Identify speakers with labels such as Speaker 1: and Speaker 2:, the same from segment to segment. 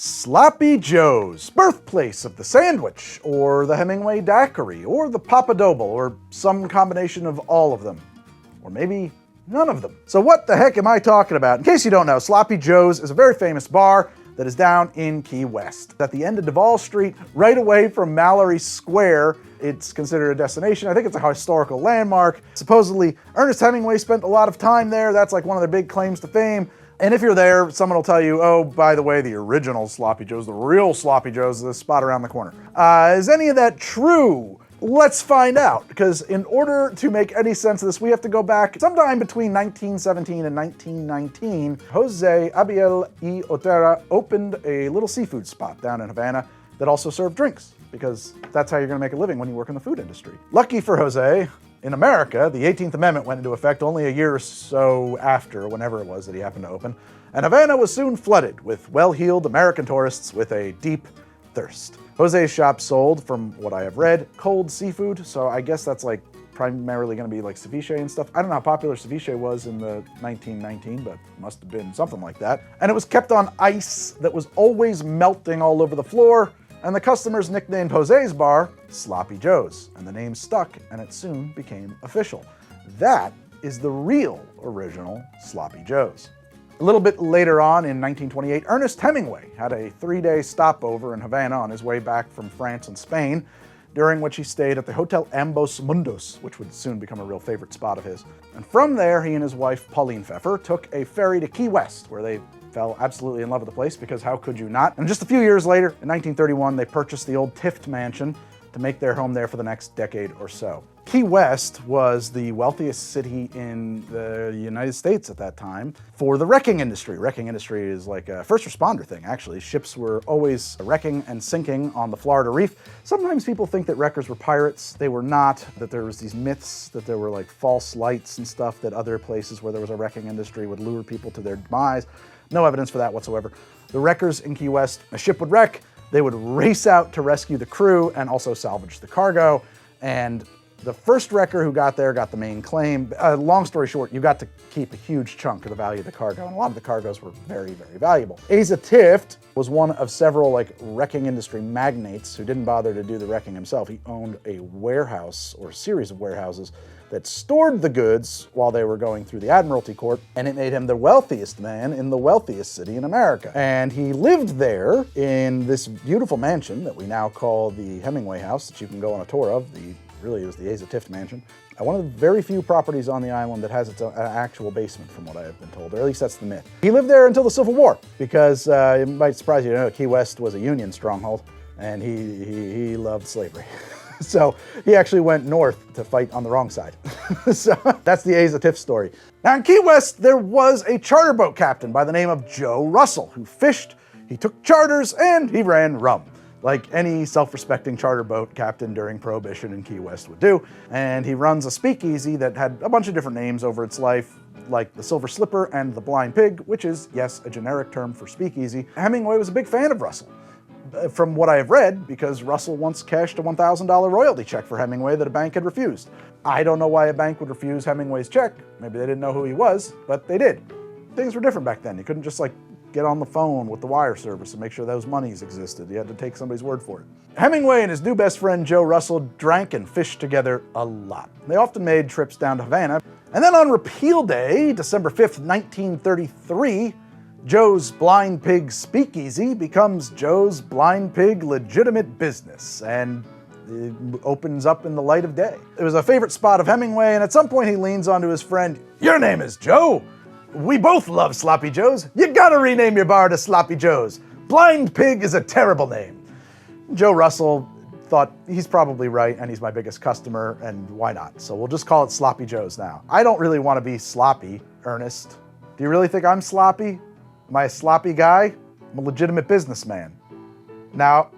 Speaker 1: Sloppy Joe's, birthplace of the sandwich, or the Hemingway Daiquiri, or the Papadoble, or some combination of all of them. Or maybe none of them. So what the heck am I talking about? In case you don't know, Sloppy Joe's is a very famous bar that is down in Key West. At the end of Duval Street, right away from Mallory Square. It's considered a destination. I think it's a historical landmark. Supposedly, Ernest Hemingway spent a lot of time there. That's like one of their big claims to fame. And if you're there, someone will tell you, oh, by the way, the original Sloppy Joe's, the real Sloppy Joe's, is this spot around the corner. Is any of that true? Let's find out, because in order to make any sense of this, we have to go back sometime between 1917 and 1919. Jose Abiel y Otera opened a little seafood spot down in Havana that also served drinks, because that's how you're gonna make a living when you work in the food industry. Lucky for Jose, in America, the 18th Amendment went into effect only a year or so after, whenever it was that he happened to open, and Havana was soon flooded with well-heeled American tourists with a deep thirst. Jose's shop sold, from what I have read, cold seafood, so I guess that's like primarily going to be like ceviche and stuff. I don't know how popular ceviche was in the 1919, but must have been something like that. And it was kept on ice that was always melting all over the floor, and the customers nicknamed Jose's bar Sloppy Joe's, and the name stuck, and it soon became official. That is the real original Sloppy Joe's. A little bit later on, in 1928, Ernest Hemingway had a 3-day stopover in Havana on his way back from France and Spain, during which he stayed at the Hotel Ambos Mundos, which would soon become a real favorite spot of his. And from there, he and his wife, Pauline Pfeffer, took a ferry to Key West, where they fell absolutely in love with the place, because how could you not? And just a few years later, in 1931, they purchased the old Tift Mansion to make their home there for the next decade or so. Key West was the wealthiest city in the United States at that time for the wrecking industry. Wrecking industry is like a first responder thing, actually. Ships were always wrecking and sinking on the Florida Reef. Sometimes people think that wreckers were pirates. They were not, that there was these myths that there were like false lights and stuff, that other places where there was a wrecking industry would lure people to their demise. No evidence for that whatsoever. The wreckers in Key West, a ship would wreck, they would race out to rescue the crew and also salvage the cargo. And the first wrecker who got there got the main claim. Long story short, you got to keep a huge chunk of the value of the cargo, and a lot of the cargoes were very, very valuable. Asa Tift was one of several like wrecking industry magnates who didn't bother to do the wrecking himself. He owned a warehouse, or a series of warehouses, that stored the goods while they were going through the Admiralty Court, and it made him the wealthiest man in the wealthiest city in America. And he lived there in this beautiful mansion that we now call the Hemingway House, that you can go on a tour of. Really is the Asa Tift Mansion. One of the very few properties on the island that has its own actual basement, from what I have been told, or at least that's the myth. He lived there until the Civil War, because it might surprise you to know Key West was a Union stronghold, and he loved slavery. So he actually went north to fight on the wrong side. So that's the Asa Tift story. Now in Key West, there was a charter boat captain by the name of Joe Russell, who fished, he took charters, and he ran rum, like any self-respecting charter boat captain during Prohibition in Key West would do. And he runs a speakeasy that had a bunch of different names over its life, like the Silver Slipper and the Blind Pig, which is, yes, a generic term for speakeasy. Hemingway was a big fan of Russell, from what I have read, because Russell once cashed a $1,000 royalty check for Hemingway that a bank had refused. I don't know why a bank would refuse Hemingway's check. Maybe they didn't know who he was, but they did. Things were different back then. You couldn't just like get on the phone with the wire service and make sure those monies existed. You had to take somebody's word for it. Hemingway and his new best friend Joe Russell drank and fished together a lot. They often made trips down to Havana. And then on Repeal Day, December 5th, 1933, Joe's Blind Pig Speakeasy becomes Joe's Blind Pig Legitimate Business, and it opens up in the light of day. It was a favorite spot of Hemingway, and at some point he leans onto his friend, "Your name is Joe. We both love Sloppy Joe's. You gotta rename your bar to Sloppy Joe's. Blind Pig is a terrible name." Joe Russell thought, he's probably right, and he's my biggest customer, and why not? So we'll just call it Sloppy Joe's now. I don't really want to be sloppy, Ernest. Do you really think I'm sloppy? Am I a sloppy guy? I'm a legitimate businessman. Now,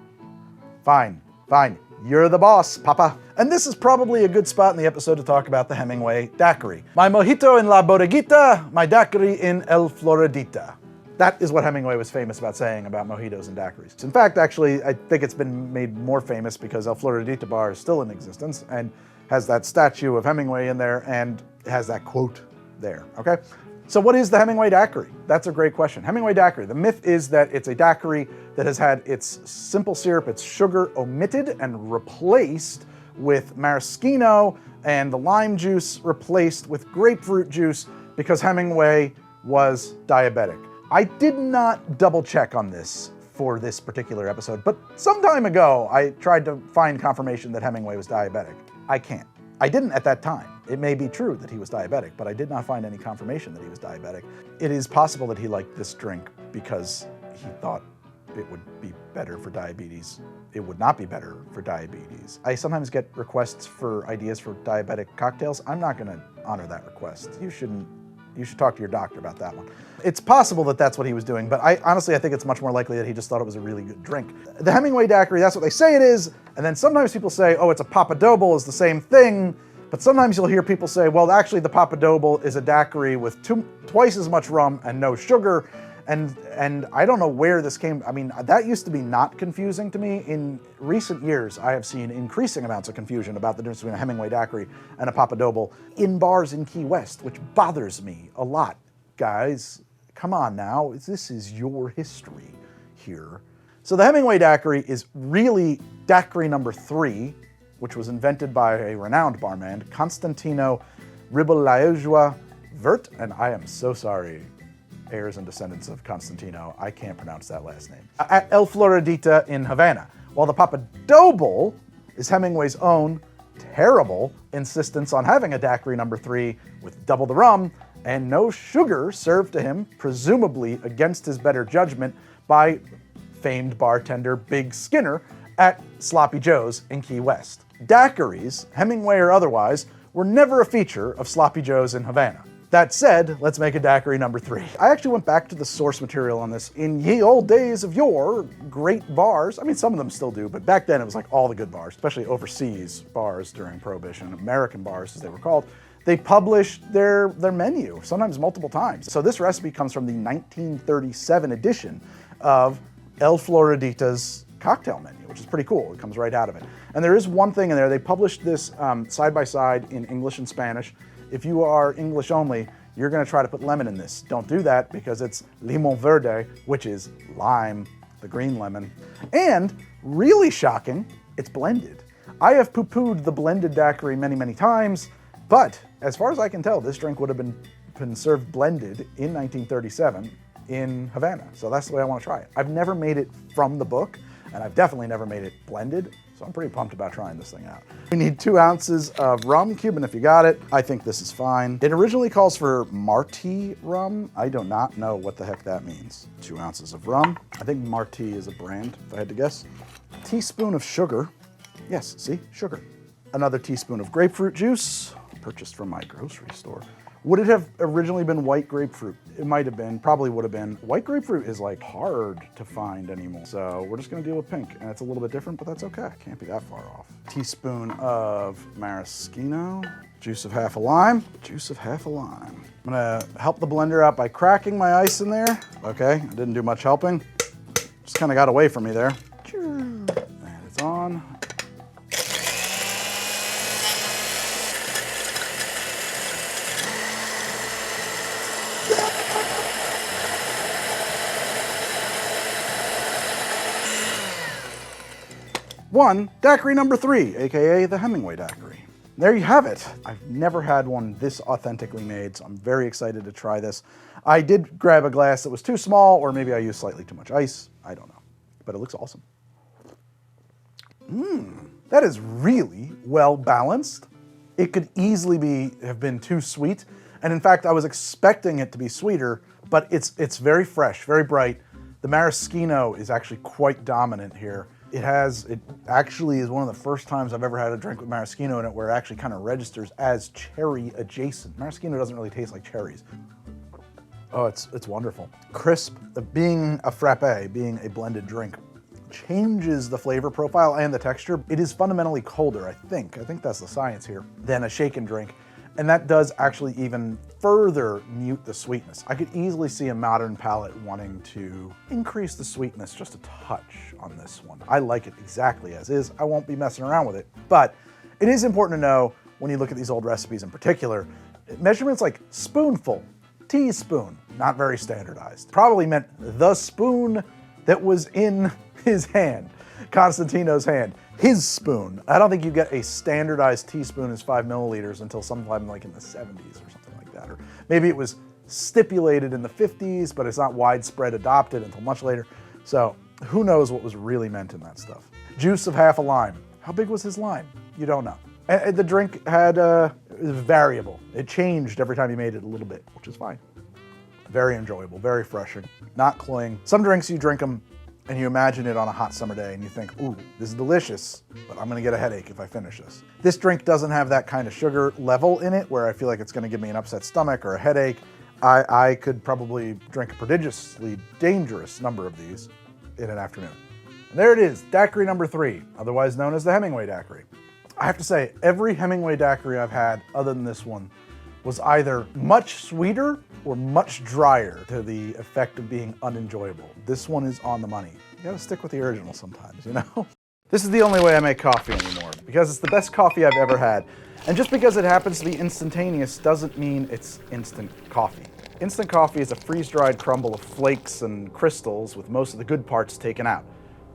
Speaker 1: fine. You're the boss, Papa. And this is probably a good spot in the episode to talk about the Hemingway Daiquiri. My mojito en la bodeguita, my daiquiri en el Floradita. That is what Hemingway was famous about saying about mojitos and daiquiris. In fact, actually, I think it's been made more famous because El Floradita bar is still in existence and has that statue of Hemingway in there and has that quote there, okay? So what is the Hemingway Daiquiri? That's a great question. Hemingway Daiquiri. The myth is that it's a daiquiri that has had its simple syrup, its sugar omitted and replaced with maraschino, and the lime juice replaced with grapefruit juice because Hemingway was diabetic. I did not double check on this for this particular episode, but some time ago I tried to find confirmation that Hemingway was diabetic. I can't. I didn't at that time. It may be true that he was diabetic, but I did not find any confirmation that he was diabetic. It is possible that he liked this drink because he thought it would be better for diabetes. It would not be better for diabetes. I sometimes get requests for ideas for diabetic cocktails. I'm not gonna honor that request. You should talk to your doctor about that one. It's possible that that's what he was doing, but honestly, I think it's much more likely that he just thought it was a really good drink. The Hemingway Daiquiri, that's what they say it is, and then sometimes people say, oh, it's a Papadoble, is the same thing, but sometimes you'll hear people say, well, actually the Papadoble is a daiquiri with twice as much rum and no sugar, and I don't know where this came. I mean, that used to be not confusing to me. In recent years, I have seen increasing amounts of confusion about the difference between a Hemingway Daiquiri and a Papadoble in bars in Key West, which bothers me a lot. Guys, come on now. This is your history here. So the Hemingway Daiquiri is really Daiquiri number 3, which was invented by a renowned barman, Constantino Ribolajoa Vert, and I am so sorry, heirs and descendants of Constantino, I can't pronounce that last name, at El Floradita in Havana. While the Papadoble is Hemingway's own terrible insistence on having a Daiquiri number 3 with double the rum and no sugar served to him, presumably against his better judgment, by famed bartender Big Skinner at Sloppy Joe's in Key West. Daiquiris, Hemingway or otherwise, were never a feature of Sloppy Joe's in Havana. That said, let's make a Daiquiri number 3. I actually went back to the source material on this. In ye old days of yore, great bars, I mean, some of them still do, but back then it was like all the good bars, especially overseas bars during Prohibition, American bars as they were called. They published their menu, sometimes multiple times. So this recipe comes from the 1937 edition of El Floradita's cocktail menu, which is pretty cool. It comes right out of it. And there is one thing in there. They published this side by side in English and Spanish. If you are English only, you're gonna try to put lemon in this. Don't do that because it's limon verde, which is lime, the green lemon. And really shocking, it's blended. I have poo-pooed the blended daiquiri many, many times, but as far as I can tell, this drink would have been served blended in 1937 in Havana. So that's the way I want to try it. I've never made it from the book, and I've definitely never made it blended, so I'm pretty pumped about trying this thing out. We need 2 ounces of rum, Cuban if you got it. I think this is fine. It originally calls for Martí rum. I do not know what the heck that means. 2 ounces of rum. I think Martí is a brand, if I had to guess. A teaspoon of sugar. Yes, see, sugar. Another teaspoon of grapefruit juice, purchased from my grocery store. Would it have originally been white grapefruit? It might have been, probably would have been. White grapefruit is like hard to find anymore. So we're just gonna deal with pink, and it's a little bit different, but that's okay. Can't be that far off. Teaspoon of maraschino, juice of half a lime, juice of half a lime. I'm gonna help the blender out by cracking my ice in there. Okay, I didn't do much helping. Just kind of got away from me there. And it's on. One, Daiquiri number 3, AKA the Hemingway Daiquiri. There you have it. I've never had one this authentically made, so I'm very excited to try this. I did grab a glass that was too small, or maybe I used slightly too much ice. I don't know, but it looks awesome. That is really well balanced. It could easily have been too sweet, and in fact, I was expecting it to be sweeter, but it's very fresh, very bright. The maraschino is actually quite dominant here. It actually is one of the first times I've ever had a drink with maraschino in it where it actually kind of registers as cherry adjacent. Maraschino doesn't really taste like cherries. Oh, it's wonderful. Crisp, being a frappe, being a blended drink, changes the flavor profile and the texture. It is fundamentally colder, I think that's the science here, than a shaken drink. And that does actually even further mute the sweetness. I could easily see a modern palate wanting to increase the sweetness just a touch on this one. I like it exactly as is. I won't be messing around with it. But it is important to know when you look at these old recipes in particular, measurements like spoonful, teaspoon, not very standardized. Probably meant the spoon that was in his hand, Constantino's hand, his spoon. I don't think you get a standardized teaspoon as 5 milliliters until sometime like in the 70s or something like that. Or maybe it was stipulated in the 50s, but it's not widespread adopted until much later. So who knows what was really meant in that stuff. Juice of half a lime. How big was his lime? You don't know. And the drink had, it was variable. It changed every time you made it a little bit, which is fine. Very enjoyable, very refreshing, not cloying. Some drinks you drink them and you imagine it on a hot summer day and you think, ooh, this is delicious, but I'm gonna get a headache if I finish this. This drink doesn't have that kind of sugar level in it where I feel like it's gonna give me an upset stomach or a headache. I could probably drink a prodigiously dangerous number of these in an afternoon. And there it is, daiquiri number 3, otherwise known as the Hemingway daiquiri. I have to say, every Hemingway daiquiri I've had other than this one was either much sweeter or much drier to the effect of being unenjoyable. This one is on the money. You gotta stick with the original sometimes, you know? This is the only way I make coffee anymore, because it's the best coffee I've ever had. And just because it happens to be instantaneous doesn't mean it's instant coffee. Instant coffee is a freeze-dried crumble of flakes and crystals with most of the good parts taken out.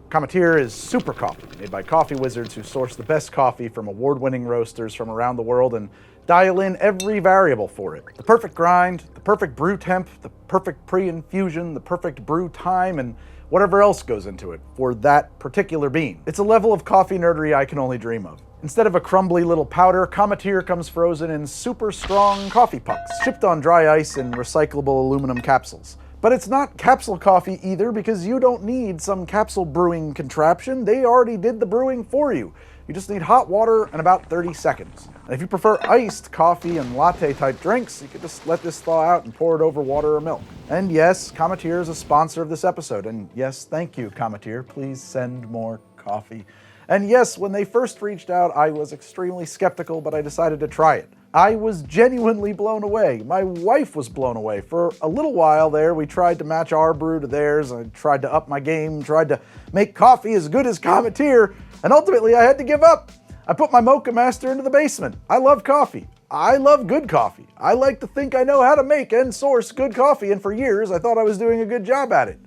Speaker 1: Cometeer is super coffee, made by coffee wizards who source the best coffee from award-winning roasters from around the world and dial in every variable for it. The perfect grind, the perfect brew temp, the perfect pre-infusion, the perfect brew time, and whatever else goes into it for that particular bean. It's a level of coffee nerdery I can only dream of. Instead of a crumbly little powder, Cometeer comes frozen in super strong coffee pucks, shipped on dry ice in recyclable aluminum capsules. But it's not capsule coffee either, because you don't need some capsule brewing contraption. They already did the brewing for you. You just need hot water and about 30 seconds. And if you prefer iced coffee and latte type drinks, you could just let this thaw out and pour it over water or milk. And yes, Cometeer is a sponsor of this episode. And yes, thank you, Cometeer. Please send more coffee. And yes, when they first reached out, I was extremely skeptical, but I decided to try it. I was genuinely blown away. My wife was blown away. For a little while there, we tried to match our brew to theirs. I tried to up my game, tried to make coffee as good as Cometeer, and ultimately I had to give up. I put my Mocha Master into the basement. I love coffee. I love good coffee. I like to think I know how to make and source good coffee, and for years I thought I was doing a good job at it.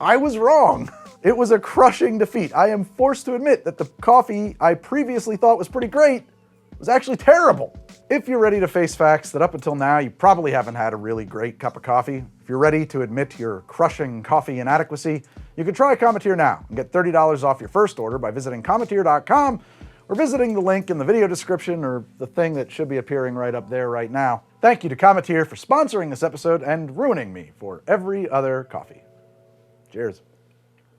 Speaker 1: I was wrong. It was a crushing defeat. I am forced to admit that the coffee I previously thought was pretty great was actually terrible. If you're ready to face facts that up until now you probably haven't had a really great cup of coffee, if you're ready to admit your crushing coffee inadequacy, you can try Cometeer now and get $30 off your first order by visiting Cometeer.com or visiting the link in the video description or the thing that should be appearing right up there right now. Thank you to Cometeer for sponsoring this episode and ruining me for every other coffee. Cheers.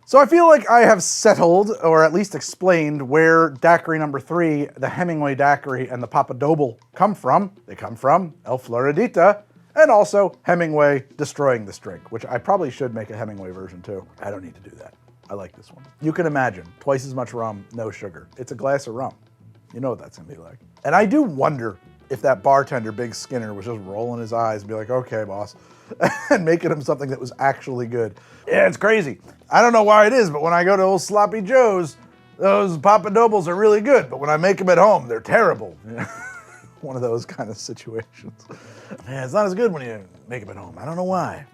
Speaker 1: So I feel like I have settled, or at least explained, where daiquiri number 3, the Hemingway daiquiri, and the Papadoble come from. They come from El Floradita, and also Hemingway destroying this drink, which I probably should make a Hemingway version too. I don't need to do that. I like this one. You can imagine, twice as much rum, no sugar. It's a glass of rum. You know what that's gonna be like. And I do wonder if that bartender, Big Skinner, was just rolling his eyes and be like, okay, boss, and making him something that was actually good. Yeah, it's crazy. I don't know why it is, but when I go to old Sloppy Joe's, those Papadobles are really good, but when I make them at home, they're terrible. One of those kind of situations. Yeah, it's not as good when you make them at home. I don't know why.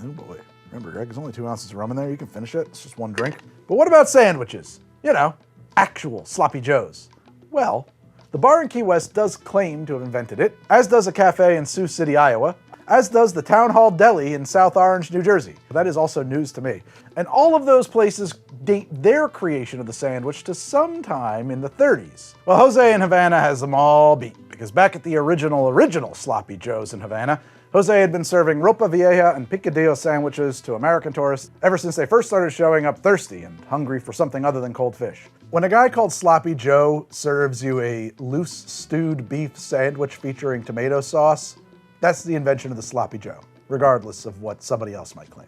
Speaker 1: Oh boy. Remember, Greg, there's only 2 ounces of rum in there. You can finish it. It's just one drink. But what about sandwiches? You know, actual Sloppy Joe's. Well, the bar in Key West does claim to have invented it, as does a cafe in Sioux City, Iowa, as does the Town Hall Deli in South Orange, New Jersey. That is also news to me. And all of those places date their creation of the sandwich to sometime in the 30s. Well, Jose in Havana has them all beat, because back at the original Sloppy Joe's in Havana, Jose had been serving ropa vieja and picadillo sandwiches to American tourists ever since they first started showing up thirsty and hungry for something other than cold fish. When a guy called Sloppy Joe serves you a loose stewed beef sandwich featuring tomato sauce, that's the invention of the Sloppy Joe, regardless of what somebody else might claim.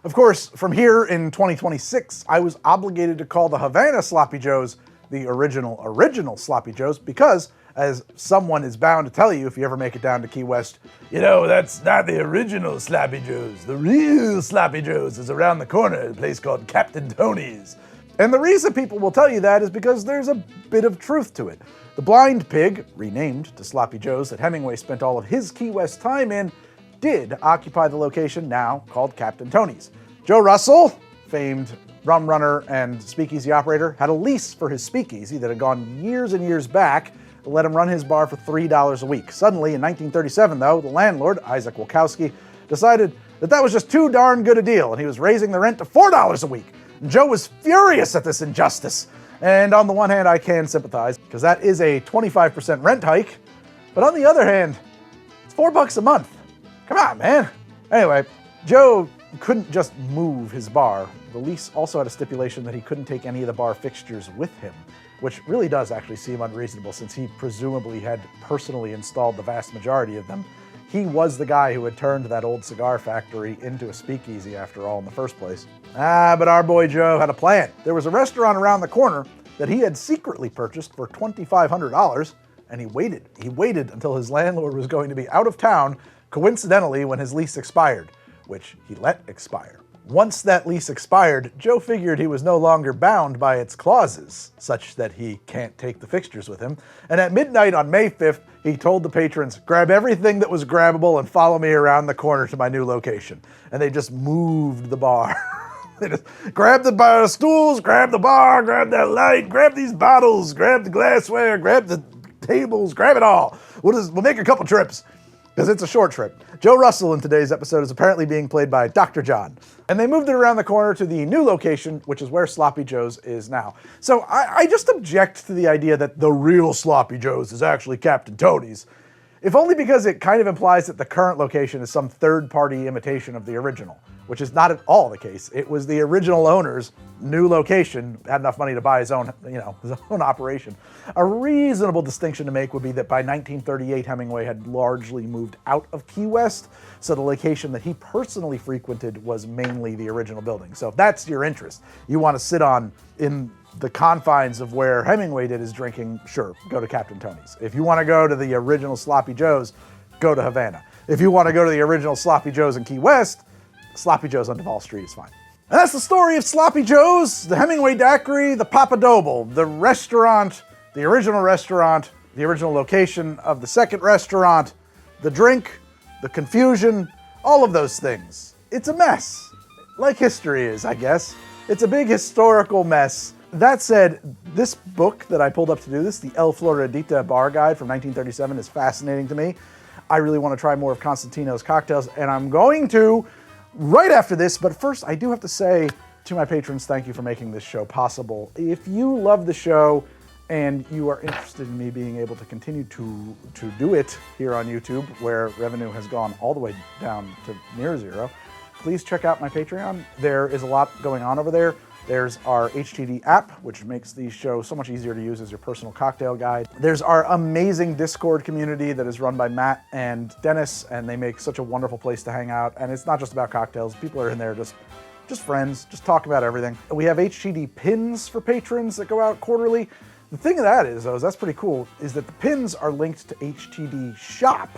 Speaker 1: Of course, from here in 2026, I was obligated to call the Havana Sloppy Joes the original Sloppy Joes because, as someone is bound to tell you if you ever make it down to Key West, you know, that's not the original Sloppy Joes. The real Sloppy Joes is around the corner at a place called Captain Tony's. And the reason people will tell you that is because there's a bit of truth to it. The blind pig, renamed to Sloppy Joe's that Hemingway spent all of his Key West time in, did occupy the location now called Captain Tony's. Joe Russell, famed rum runner and speakeasy operator, had a lease for his speakeasy that had gone years and years back to let him run his bar for $3 a week. Suddenly, in 1937, though, the landlord, Isaac Wilkowski, decided that that was just too darn good a deal, and he was raising the rent to $4 a week. And Joe was furious at this injustice. And on the one hand, I can sympathize, because that is a 25% rent hike. But on the other hand, it's $4 a month. Come on, man. Anyway, Joe couldn't just move his bar. The lease also had a stipulation that he couldn't take any of the bar fixtures with him, which really does actually seem unreasonable since he presumably had personally installed the vast majority of them. He was the guy who had turned that old cigar factory into a speakeasy after all in the first place. But our boy Joe had a plan. There was a restaurant around the corner that he had secretly purchased for $2,500, and he waited. He waited until his landlord was going to be out of town, coincidentally when his lease expired, which he let expire. Once that lease expired, Joe figured he was no longer bound by its clauses, such that he can't take the fixtures with him. And at midnight on May 5th, he told the patrons, grab everything that was grabbable and follow me around the corner to my new location. And they just moved the bar. They just grabbed the bar stools, grabbed the bar, grabbed that light, grabbed these bottles, grabbed the glassware, grabbed the tables, grab it all. We'll make a couple trips, because it's a short trip. Joe Russell in today's episode is apparently being played by Dr. John. And they moved it around the corner to the new location, which is where Sloppy Joe's is now. So I just object to the idea that the real Sloppy Joe's is actually Captain Tony's, if only because it kind of implies that the current location is some third-party imitation of the original, which is not at all the case. It was the original owner's new location, had enough money to buy his own, his own operation. A reasonable distinction to make would be that by 1938, Hemingway had largely moved out of Key West, so the location that he personally frequented was mainly the original building. So if that's your interest, you want to sit in the confines of where Hemingway did his drinking, sure, go to Captain Tony's. If you want to go to the original Sloppy Joe's, go to Havana. If you want to go to the original Sloppy Joe's in Key West, Sloppy Joe's on Duval Street is fine. And that's the story of Sloppy Joe's, the Hemingway Daiquiri, the Papa Doble, the restaurant, the original location of the second restaurant, the drink, the confusion, all of those things. It's a mess, like history is, I guess. It's a big historical mess. That said, this book that I pulled up to do this, the El Floradita Bar Guide from 1937, is fascinating to me. I really want to try more of Constantino's cocktails, and I'm going to right after this. But first, I do have to say to my patrons, thank you for making this show possible. If you love the show and you are interested in me being able to continue to do it here on YouTube, where revenue has gone all the way down to near zero, please check out my Patreon. There is a lot going on over there. There's our HTD app, which makes the show so much easier to use as your personal cocktail guide. There's our amazing Discord community that is run by Matt and Dennis, and they make such a wonderful place to hang out. And it's not just about cocktails. People are in there just friends, just talk about everything. We have HTD pins for patrons that go out quarterly. The thing of that is, though, that's pretty cool, is that the pins are linked to HTD Shop,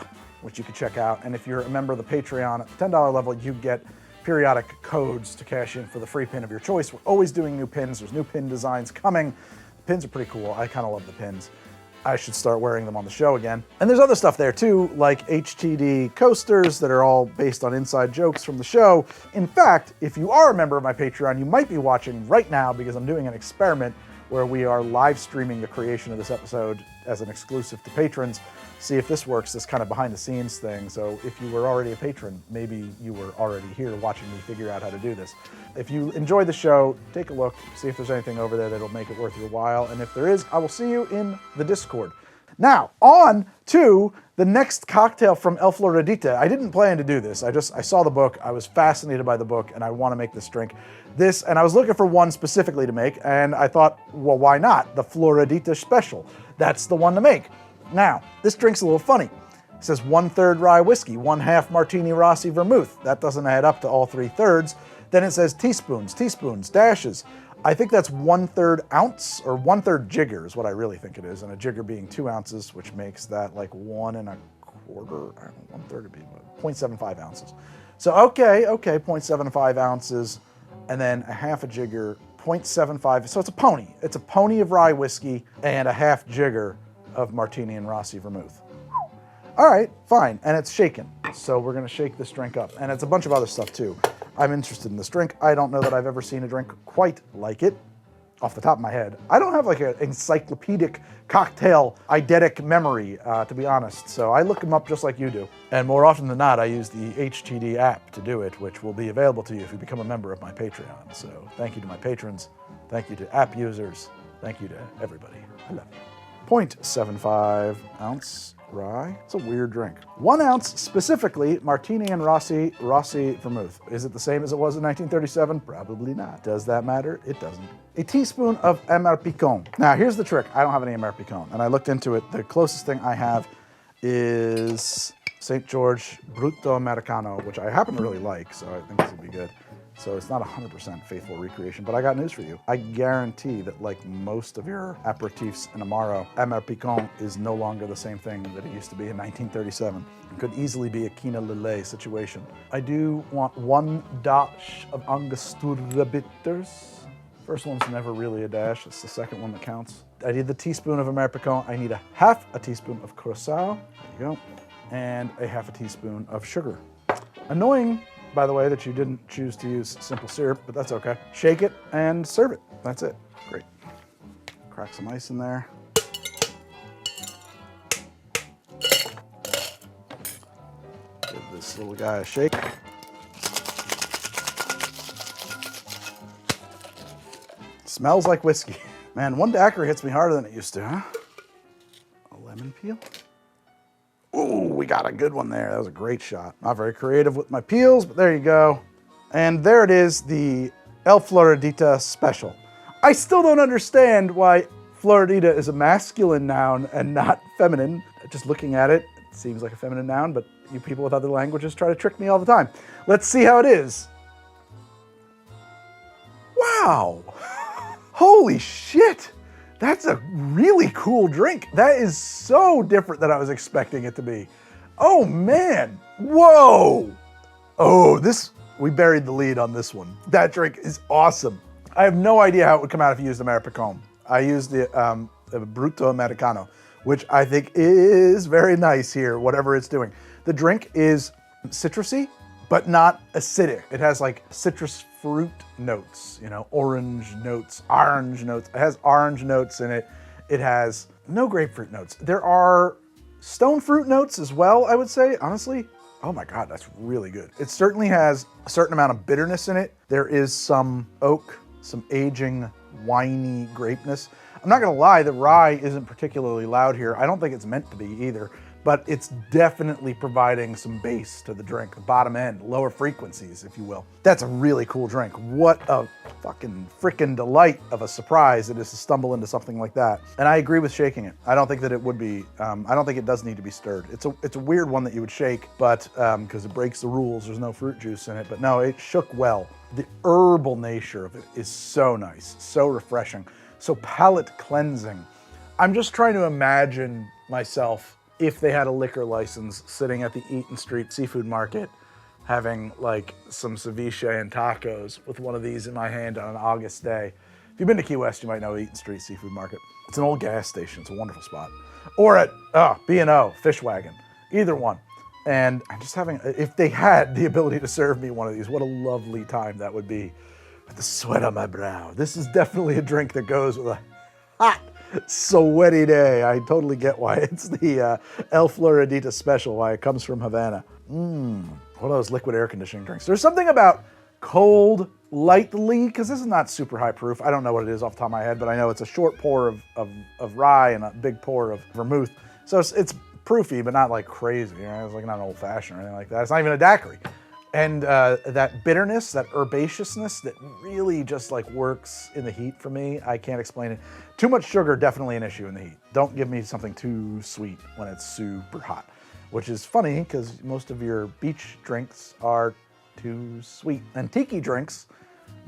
Speaker 1: which you can check out. And if you're a member of the Patreon at the $10 level, you get periodic codes to cash in for the free pin of your choice. We're always doing new pins. There's new pin designs coming. The pins are pretty cool. I kind of love the pins. I should start wearing them on the show again. And there's other stuff there too, like HTD coasters that are all based on inside jokes from the show. In fact, if you are a member of my Patreon, you might be watching right now because I'm doing an experiment where we are live streaming the creation of this episode as an exclusive to patrons. See if this works, this kind of behind the scenes thing. So if you were already a patron, maybe you were already here watching me figure out how to do this. If you enjoy the show, take a look, see if there's anything over there that'll make it worth your while. And if there is, I will see you in the Discord. Now, on to the next cocktail from El Floradita. I didn't plan to do this. I saw the book, I was fascinated by the book, and I want to make this drink. And I was looking for one specifically to make, and I thought, well, why not? The Floradita Special. That's the one to make. Now, this drink's a little funny. It says 1/3 rye whiskey, 1/2 Martini Rossi vermouth. That doesn't add up to all 3/3. Then it says teaspoons, dashes. I think that's 1/3 ounce, or 1/3 jigger is what I really think it is. And a jigger being 2 ounces, which makes that like 1 1/4, 1/3 would be 0.75 ounces. So, okay, 0.75 ounces, and then a half a jigger, 0.75. So it's a pony. It's a pony of rye whiskey and a half jigger of Martini and Rossi vermouth. All right, fine, and it's shaken. So we're gonna shake this drink up. And it's a bunch of other stuff too. I'm interested in this drink. I don't know that I've ever seen a drink quite like it off the top of my head. I don't have like an encyclopedic cocktail eidetic memory, to be honest. So I look them up just like you do. And more often than not, I use the HTD app to do it, which will be available to you if you become a member of my Patreon. So thank you to my patrons. Thank you to app users. Thank you to everybody. I love you. 0.75 ounce rye. It's a weird drink. 1 ounce specifically, Martini and Rossi Vermouth. Is it the same as it was in 1937? Probably not. Does that matter? It doesn't. A teaspoon of Amer Picon. Now here's the trick. I don't have any Amer Picon, and I looked into it. The closest thing I have is St. George Brutto Americano, which I happen to really like, so I think this will be good. So it's not 100% faithful recreation, but I got news for you. I guarantee that like most of your aperitifs in Amaro, Amer Picon is no longer the same thing that it used to be in 1937. It could easily be a Quina Lillet situation. I do want 1 dash of Angostura bitters. First one's never really a dash, it's the second one that counts. I need the teaspoon of Amer Picon. I need a half a teaspoon of Curaçao, there you go, and a half a teaspoon of sugar. Annoying, by the way, that you didn't choose to use simple syrup, but that's okay. Shake it and serve it. That's it. Great. Crack some ice in there. Give this little guy a shake. Smells like whiskey. Man, 1 daiquiri hits me harder than it used to, huh? A lemon peel. Ooh, we got a good one there. That was a great shot. Not very creative with my peels, but there you go. And there it is, the Floradita Special. I still don't understand why Floradita is a masculine noun and not feminine. Just looking at it, it seems like a feminine noun, but you people with other languages try to trick me all the time. Let's see how it is. Wow. Holy shit. That's a really cool drink. That is so different than I was expecting it to be. Oh man, whoa. Oh, we buried the lead on this one. That drink is awesome. I have no idea how it would come out if you used Amer Picon. I used the Brutto Americano, which I think is very nice here, whatever it's doing. The drink is citrusy, but not acidic. It has like citrus fruit notes, you know, orange notes. It has orange notes in it. It has no grapefruit notes. There are stone fruit notes as well, I would say, honestly. Oh my God, that's really good. It certainly has a certain amount of bitterness in it. There is some oak, some aging, winey grapeness. I'm not gonna lie, the rye isn't particularly loud here. I don't think it's meant to be either, but it's definitely providing some bass to the drink, the bottom end, lower frequencies, if you will. That's a really cool drink. What a fucking freaking delight of a surprise it is to stumble into something like that. And I agree with shaking it. I don't think that it would be, I don't think it does need to be stirred. It's a weird one that you would shake, but because it breaks the rules, there's no fruit juice in it, but no, it shook well. The herbal nature of it is so nice, so refreshing, so palate cleansing. I'm just trying to imagine myself if they had a liquor license sitting at the Eaton Street Seafood Market, having like some ceviche and tacos with one of these in my hand on an August day. If you've been to Key West, you might know Eaton Street Seafood Market. It's an old gas station, it's a wonderful spot. Or at B&O, Fish Wagon, either one. And I'm just having, if they had the ability to serve me one of these, what a lovely time that would be. With the sweat on my brow. This is definitely a drink that goes with a hot, sweaty day. I totally get why it's the Floradita Special, why it comes from Havana. One of those liquid air conditioning drinks. There's something about cold, lightly, because this is not super high proof. I don't know what it is off the top of my head, but I know it's a short pour of rye and a big pour of vermouth. So it's proofy, but not like crazy. You know? It's like not an old fashioned or anything like that. It's not even a daiquiri. And that bitterness, that herbaceousness that really just like works in the heat for me, I can't explain it. Too much sugar, definitely an issue in the heat. Don't give me something too sweet when it's super hot, which is funny because most of your beach drinks are too sweet. And tiki drinks,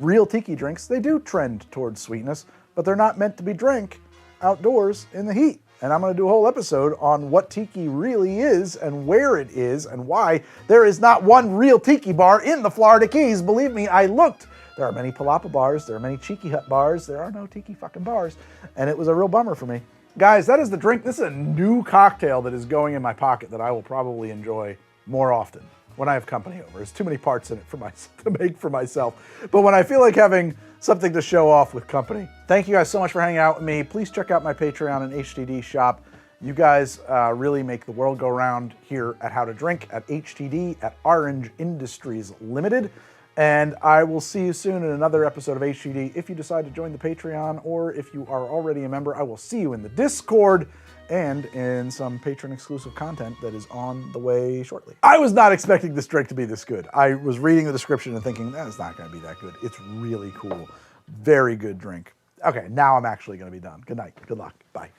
Speaker 1: real tiki drinks, they do trend towards sweetness, but they're not meant to be drank outdoors in the heat. And I'm gonna do a whole episode on what tiki really is and where it is and why there is not one real tiki bar in the Florida Keys. Believe me, I looked. There are many palapa bars, there are many Cheeky Hut bars, there are no tiki fucking bars. And it was a real bummer for me. Guys, that is the drink. This is a new cocktail that is going in my pocket that I will probably enjoy more often. when I have company over. There's too many parts in it for to make for myself. But when I feel like having something to show off with company. Thank you guys so much for hanging out with me. Please check out my Patreon and HTD shop. You guys really make the world go round here at How to Drink, at HTD, at Orange Industries Limited. And I will see you soon in another episode of HTD. If you decide to join the Patreon, or if you are already a member, I will see you in the Discord and in some patron-exclusive content that is on the way shortly. I was not expecting this drink to be this good. I was reading the description and thinking, it's not gonna be that good. It's really cool. Very good drink. Okay, now I'm actually gonna be done. Good night, good luck, bye.